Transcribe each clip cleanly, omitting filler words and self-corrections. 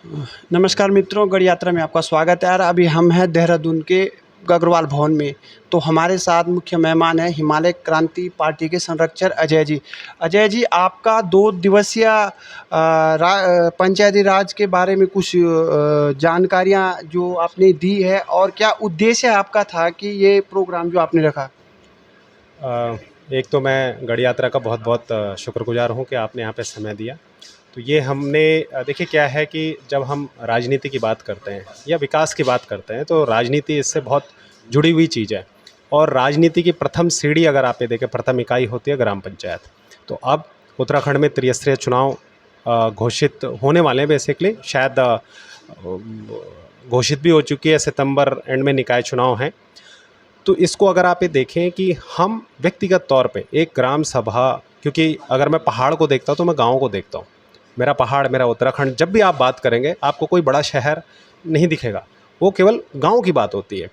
नमस्कार मित्रों, गढ़ यात्रा में आपका स्वागत है। यार अभी हम हैं देहरादून के अग्रवाल भवन में। तो हमारे साथ मुख्य मेहमान हैं हिमालय क्रांति पार्टी के संरक्षक अजय जी। अजय जी, आपका 2 दिवसीय पंचायती राज के बारे में कुछ जानकारियाँ जो आपने दी है और क्या उद्देश्य आपका था कि ये प्रोग्राम जो आपने रखा? एक तो मैं गढ़ यात्रा का बहुत बहुत शुक्रगुजार हूँ कि आपने यहाँ पे समय दिया। तो ये हमने देखिए क्या है कि जब हम राजनीति की बात करते हैं या विकास की बात करते हैं तो राजनीति इससे बहुत जुड़ी हुई चीज़ है। और राजनीति की प्रथम सीढ़ी अगर आप ये देखें, प्रथम इकाई होती है ग्राम पंचायत। तो अब उत्तराखंड में त्रिस्तरीय चुनाव घोषित होने वाले हैं। बेसिकली शायद घोषित भी हो चुकी है, सितंबर एंड में निकाय चुनाव हैं। तो इसको अगर आप ये देखें कि हम व्यक्तिगत तौर पे एक ग्राम सभा, क्योंकि अगर मैं पहाड़ को देखता हूँ तो मैं गाँव को देखता हूँ। मेरा पहाड़, मेरा उत्तराखंड, जब भी आप बात करेंगे आपको कोई बड़ा शहर नहीं दिखेगा, वो केवल गाँव की बात होती है।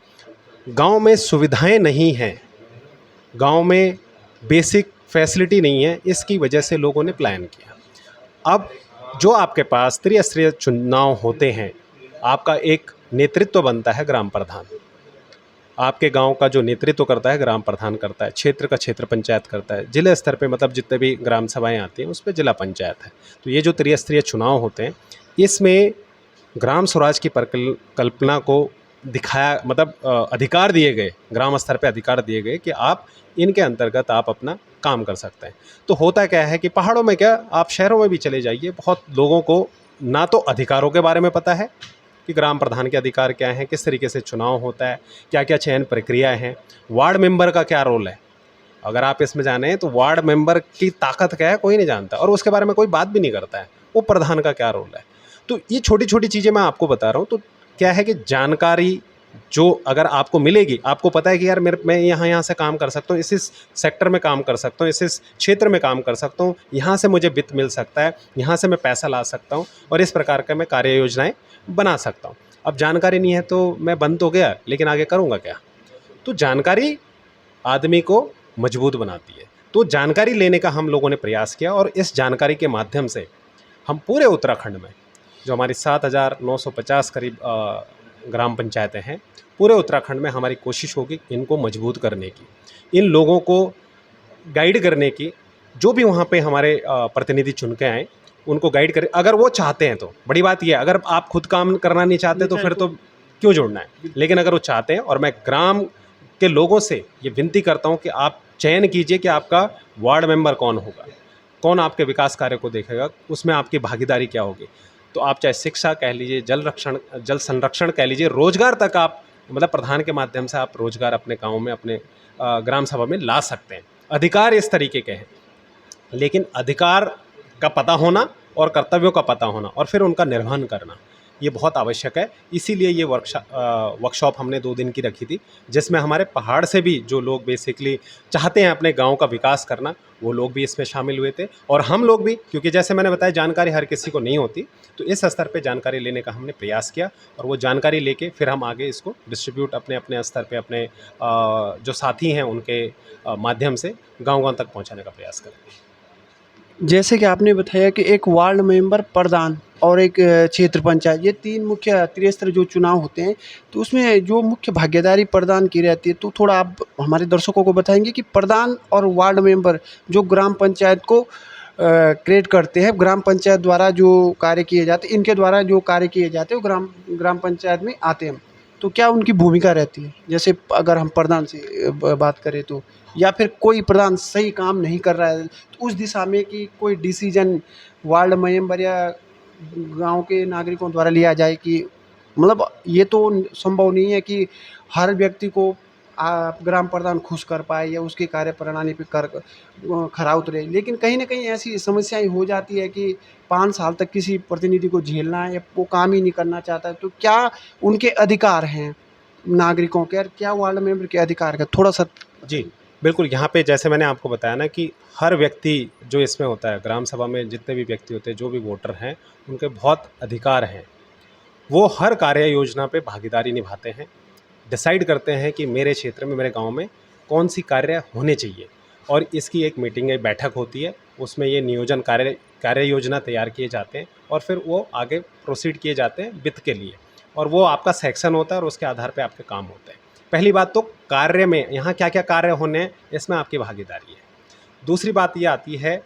गाँव में सुविधाएं नहीं हैं, गाँव में बेसिक फैसिलिटी नहीं है, इसकी वजह से लोगों ने प्लान किया। अब जो आपके पास त्रिस्तरीय चुनाव होते हैं, आपका एक नेतृत्व बनता है ग्राम प्रधान। आपके गांव का जो नेतृत्व करता है ग्राम प्रधान करता है, क्षेत्र का क्षेत्र पंचायत करता है, जिले स्तर पे मतलब जितने भी ग्राम सभाएं आती हैं उस पर जिला पंचायत है। तो ये जो त्रिस्तरीय चुनाव होते हैं, इसमें ग्राम स्वराज की परिकल्पना को दिखाया, मतलब अधिकार दिए गए, ग्राम स्तर पे अधिकार दिए गए कि आप इनके अंतर्गत आप अपना काम कर सकते हैं। तो होता क्या है कि पहाड़ों में क्या, आप शहरों में भी चले जाइए, बहुत लोगों को ना तो अधिकारों के बारे में पता है कि ग्राम प्रधान के अधिकार क्या हैं, किस तरीके से चुनाव होता है, क्या क्या चयन प्रक्रियाएं हैं, वार्ड मेंबर का क्या रोल है। अगर आप इसमें जाने तो वार्ड मेंबर की ताकत क्या है कोई नहीं जानता, और उसके बारे में कोई बात भी नहीं करता है, वो प्रधान का क्या रोल है। तो ये छोटी छोटी चीज़ें मैं आपको बता रहा हूँ। तो क्या है कि जानकारी जो अगर आपको मिलेगी, आपको पता है कि यार मैं यहाँ से काम कर सकता हूँ, इस सेक्टर में काम कर सकता हूँ, इस क्षेत्र में काम कर सकता हूँ, यहाँ से मुझे वित्त मिल सकता है, यहाँ से मैं पैसा ला सकता हूँ, और इस प्रकार का मैं कार्य योजनाएं बना सकता हूँ। अब जानकारी नहीं है तो मैं बन तो गया, लेकिन आगे करूँगा क्या। तो जानकारी आदमी को मजबूत बनाती है। तो जानकारी लेने का हम लोगों ने प्रयास किया, और इस जानकारी के माध्यम से हम पूरे उत्तराखंड में जो हमारी 7,950 करीब ग्राम पंचायतें हैं, पूरे उत्तराखंड में हमारी कोशिश होगी इनको मजबूत करने की, इन लोगों को गाइड करने की। जो भी वहाँ पे हमारे प्रतिनिधि चुन के आए उनको गाइड करें, अगर वो चाहते हैं तो। बड़ी बात यह है, अगर आप खुद काम करना नहीं चाहते तो फिर तो क्यों जुड़ना है। लेकिन अगर वो चाहते हैं, और मैं ग्राम के लोगों से ये विनती करता हूँ कि आप चयन कीजिए कि आपका वार्ड मेंबर कौन होगा, कौन आपके विकास कार्य को देखेगा, उसमें आपकी भागीदारी क्या होगी। तो आप चाहे शिक्षा कह लीजिए, जल संरक्षण कह लीजिए, रोजगार तक आप, मतलब प्रधान के माध्यम से आप रोजगार अपने गाँव में, अपने ग्राम सभा में ला सकते हैं। अधिकार इस तरीके के हैं, लेकिन अधिकार का पता होना और कर्तव्यों का पता होना और फिर उनका निर्वहन करना, ये बहुत आवश्यक है। इसीलिए ये वर्कशॉप हमने 2 दिन की रखी थी, जिसमें हमारे पहाड़ से भी जो लोग बेसिकली चाहते हैं अपने गांव का विकास करना, वो लोग भी इसमें शामिल हुए थे, और हम लोग भी, क्योंकि जैसे मैंने बताया जानकारी हर किसी को नहीं होती, तो इस स्तर पे जानकारी लेने का हमने प्रयास किया, और वो जानकारी लेके फिर हम आगे इसको डिस्ट्रीब्यूट अपने अपने स्तर पे, अपने जो साथी हैं उनके माध्यम से गाँव गाँव तक पहुँचाने का प्रयास करेंगे। जैसे कि आपने बताया कि एक वार्ड मेंबर, प्रधान और एक क्षेत्र पंचायत, ये 3 मुख्य त्रिस्तरीय जो चुनाव होते हैं, तो उसमें जो मुख्य भागीदारी प्रधान की रहती है, तो थोड़ा आप हमारे दर्शकों को बताएँगे कि प्रधान और वार्ड मेंबर जो ग्राम पंचायत को क्रिएट करते हैं, ग्राम पंचायत द्वारा जो कार्य किए जाते हैं, इनके द्वारा जो कार्य किए जाते हैं, वो ग्राम ग्राम पंचायत में आते हैं। तो क्या उनकी भूमिका रहती है? जैसे अगर हम प्रधान से बात करें तो, या फिर कोई प्रधान सही काम नहीं कर रहा है, तो उस दिशा में कि कोई डिसीजन वार्ड मेंबर या गांव के नागरिकों द्वारा लिया जाए कि, मतलब ये तो संभव नहीं है कि हर व्यक्ति को ग्राम प्रधान खुश कर पाए या उसकी कार्य प्रणाली पे कर खरा उतरे। लेकिन कहीं ना कहीं ऐसी समस्याएं हो जाती है कि 5 साल तक किसी प्रतिनिधि को झेलना है या वो काम ही नहीं करना चाहता है। तो क्या उनके अधिकार हैं नागरिकों के, और क्या वार्ड मेंबर के अधिकार का थोड़ा सा? जी, बिल्कुल। यहाँ पे जैसे मैंने आपको बताया ना कि हर व्यक्ति जो इसमें होता है, ग्राम सभा में जितने भी व्यक्ति होते हैं, जो भी वोटर हैं, उनके बहुत अधिकार हैं। वो हर कार्य योजना पे भागीदारी निभाते हैं, डिसाइड करते हैं कि मेरे क्षेत्र में, मेरे गाँव में कौन-सी कार्य होने चाहिए, और इसकी एक मीटिंग, एक बैठक होती है, उसमें ये नियोजन कार्य कार्य योजना तैयार किए जाते हैं और फिर वो आगे प्रोसीड किए जाते हैं वित्त के लिए, और वो आपका सेक्शन होता है और उसके आधार पे आपके काम होते हैं। पहली बात तो कार्य में यहाँ क्या क्या कार्य होने हैं, इसमें आपकी भागीदारी है। दूसरी बात ये आती है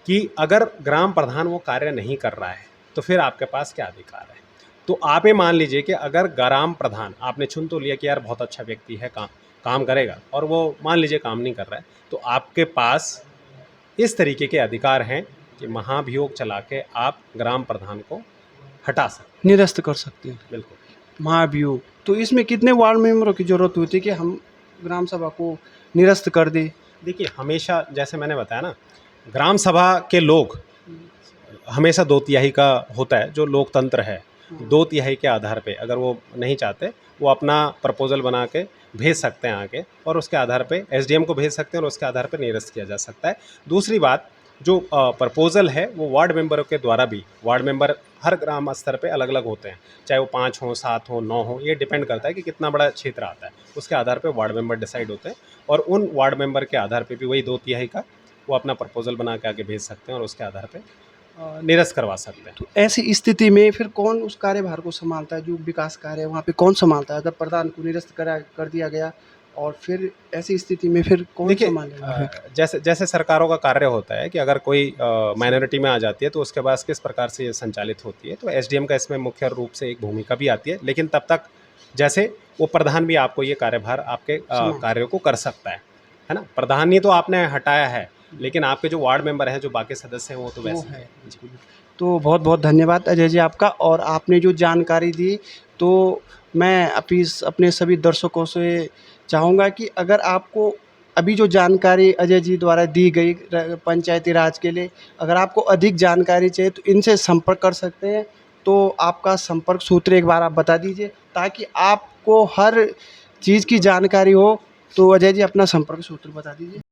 कि अगर ग्राम प्रधान वो कार्य नहीं कर रहा है तो फिर आपके पास क्या अधिकार है। तो आप ये मान लीजिए कि अगर ग्राम प्रधान आपने चुन तो लिया कि यार बहुत अच्छा व्यक्ति है, काम करेगा, और वो मान लीजिए काम नहीं कर रहा है, तो आपके पास इस तरीके के अधिकार हैं कि महाभियोग चला के आप ग्राम प्रधान को हटा सकते निरस्त कर सकते हैं। हैं। बिल्कुल। महाभियोग, तो इसमें कितने वार्ड मेंबरों की ज़रूरत होती है कि हम ग्राम सभा को निरस्त कर दें? देखिए, हमेशा जैसे मैंने बताया ना, ग्राम सभा के लोग हमेशा 2/3 का होता है जो लोकतंत्र है। 2/3 के आधार पे अगर वो नहीं चाहते, वो अपना प्रपोजल बना के भेज सकते हैं आगे, और उसके आधार पे एसडीएम को भेज सकते हैं और उसके आधार पे निरस्त किया जा सकता है। दूसरी बात, जो प्रपोजल है वो वार्ड मेंबरों के द्वारा भी, वार्ड मेंबर हर ग्राम स्तर पे अलग अलग होते हैं, चाहे वो 5 हों, 7 हों, 9 हों, ये डिपेंड करता है कि कितना बड़ा क्षेत्र आता है, उसके आधार पे वार्ड मेंबर डिसाइड होते हैं, और उन वार्ड मेंबर के आधार पे भी वही 2/3 का वो अपना प्रपोजल बना के आगे भेज सकते हैं और उसके आधार पे निरस्त करवा सकते हैं। तो ऐसी स्थिति में फिर कौन उस कार्यभार को संभालता है? जो विकास कार्य है वहाँ पे कौन संभालता है? अगर प्रधान को निरस्त कर दिया गया और फिर ऐसी स्थिति में फिर कौन देखिए, संभालेगा फिर? जैसे जैसे सरकारों का कार्य होता है कि अगर कोई माइनॉरिटी में आ जाती है तो उसके बाद किस प्रकार से ये संचालित होती है, तो एसडीएम का इसमें मुख्य रूप से एक भूमिका भी आती है, लेकिन तब तक जैसे वो प्रधान भी आपको ये कार्यभार आपके कार्यों को कर सकता है ना। प्रधान ही तो आपने हटाया है, लेकिन आपके जो वार्ड मेंबर हैं, जो बाकी सदस्य हैं, वो तो वैसे है। हैं। जी। तो बहुत बहुत धन्यवाद अजय जी आपका, और आपने जो जानकारी दी, तो मैं अपने सभी दर्शकों से चाहूँगा कि अगर आपको अभी जो जानकारी अजय जी द्वारा दी गई पंचायती राज के लिए, अगर आपको अधिक जानकारी चाहिए तो इनसे संपर्क कर सकते हैं। तो आपका संपर्क सूत्र एक बार आप बता दीजिए ताकि आपको हर चीज़ की जानकारी हो। तो अजय जी अपना संपर्क सूत्र बता दीजिए।